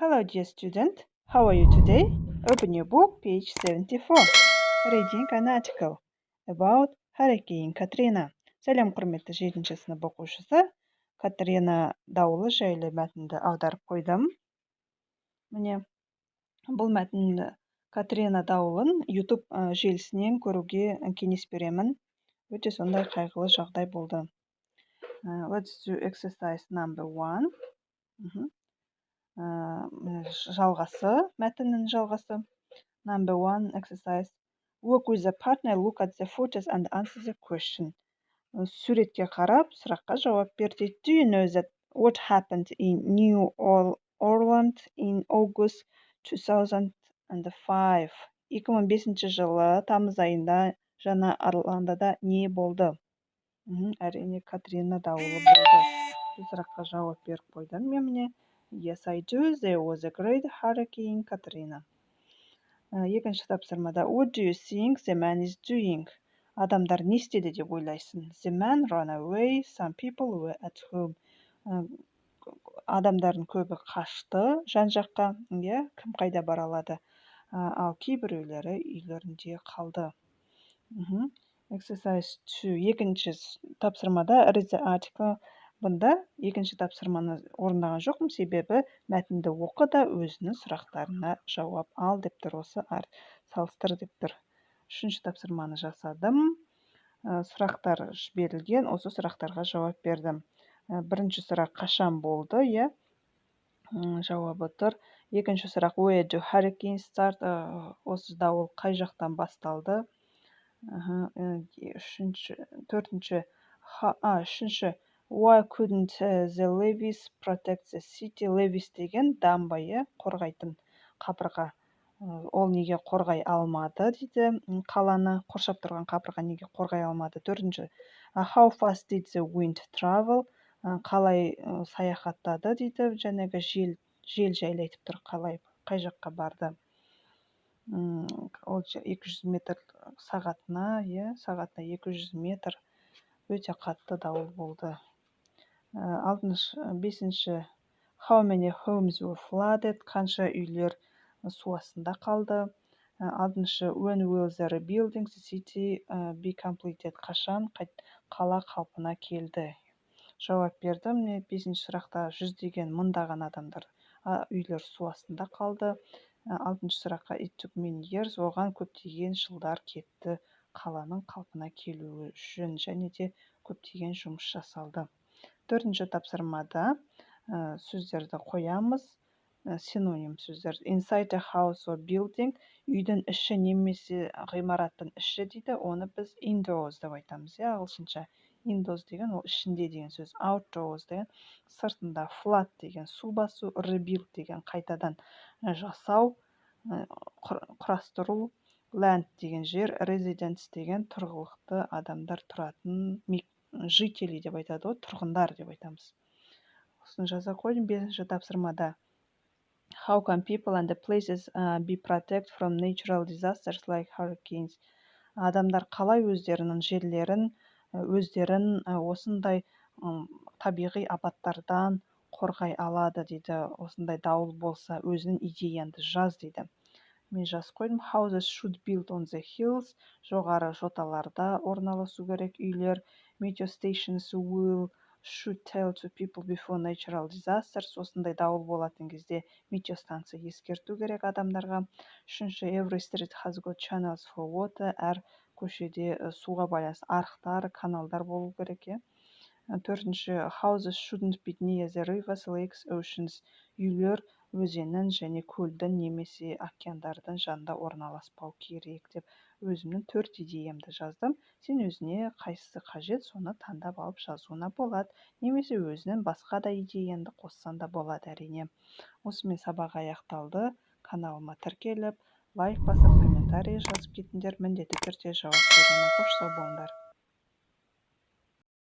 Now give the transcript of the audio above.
Hello, dear student. How are you today? Open your book, page 74. Reading an article about Hurricane Katrina. Сәлем, құрметті 7-ші сынып оқушысы. Катрина дауылы жайлы мәтінді аударып қойдым. Міне, бұл мәтінді Катрина дауылын YouTube желісінен көруге кеңес беремін. Өте сондай қайғылы жағдай болды. Let's do exercise number 1. Жалғасы, мәтіннің жалғасы. Number 1 exercise. Work with the partner, look at the photos and answer the question. Суретке қарап, сұраққа жауап бер дейді. Do you know that what happened in New Orleans in August 2005? 2005 жылы тамыз айында жаңа Орландода не болды? Әрине, Катрина дауылы болды. Сұраққа жауап беріп қойдым мен міне. Yes, I do. There was a great hurricane Katrina. Екінші тапсырмада. What do you think the man is doing? Адамдар не істеді деп ойлайсың? The man ran away. Some people were at home. Адамдардың көбі қашты жан-жаққа. Кім қайда бара алады? Ал кейбіреулері үйлерінде қалды. Exercise 2. Екінші тапсырмада read the article. Бұнда екінші тапсырманы орындаған жоқпын, себебі мәтінді оқы да өзінің сұрақтарына жауап ал деп тұр, осы салыстыр деп тұр. Үшінші тапсырманы жасадым. Сұрақтар берілген, осы сұрақтарға жауап бердім. Бірінші сұрақ қашан болды, жауабы тұр. Екінші сұрақ where do hurricanes start? Осы дауыл қай жақтан басталды? Үшінші why couldn't the levees protect the city? Levees деген дамба, қорғайтын қабырға. Ол неге қорғай алмады дейді. Қаланы қоршап тұрған қабырға неге қорғай алмады? Төртінші how fast did the wind travel? Қалай саяхаттады дейді. Жәнегі жел жайлы айтып тұр, қай жаққа барды? Ол 200 метр сағатына, сағатына 200 метр. Өте қатты дауыл болды. Бесінші how many homes were flooded? Қанша үйлер су астында қалды? Алтыншы when will the rebuilding the city be completed? Қашан қала қалпына келді? Жауап бердім. Бесінші сұрақта жүздеген мыңдаған адамдар үйлер су астында қалды. Алтыншы сұраққа it took many years. Оған көптеген жылдар кетті қаланың қалпына келуі үшін, және де көптеген жұмыс жасалды. Төртінші тапсырмада сөздерді қоямыз. Синоним сөздер. Inside a house or building. Үйдің іші немесе ғимараттың іші дейді. Оны біз indoors деп айтамыз. Ағылшынша indoors деген ол ішінде деген сөз. Outdoors деген сыртында. Flood деген су басу. Rebuild деген қайтадан жасау, құрастыру. Land деген жер. Residents деген тұрғылықты адамдар тұратын, жители деп айтады, тұрғындар деп айтамыз. Осыны жаза қойдым. Бесінші тапсырмада how can people and the places be protected from natural disasters like hurricanes? Адамдар қалай өздерінің жерлерін, осындай табиғи апаттардан қорғай алады дейді. Осындай дауыл болса, өзінің идеянды жаз дейді. Мен жаз қойдым. Houses should build on the hills. Жоғары жоталарда орналасу керек үйлер. Meteo stations should tell to people before natural disasters. Осындай дауыл болатын кезде метеостанция ескерту керек адамдарға. Үшінші every street has got channels for water. Әр көшеде суға байланысты арықтар, каналдар болу керек. Төртінші houses shouldn't be near the rivers, lakes, oceans. Үйлер өзеннің және көлдің немесе океандардың жанында орналаспау керек деп өзімнің 4 идеямды жаздым. Сен өзіне қайсысы қажет, соны таңдап алып жазуына болады. Немесе өзінің басқа да идеянды қоссаң да болады әрине. Осымен сабақ аяқталды. Каналыма тіркеліп, лайк басып, комментарий жазып кетіңдер. Міндетті түрде жауап беремін. Қош сау болыңдар.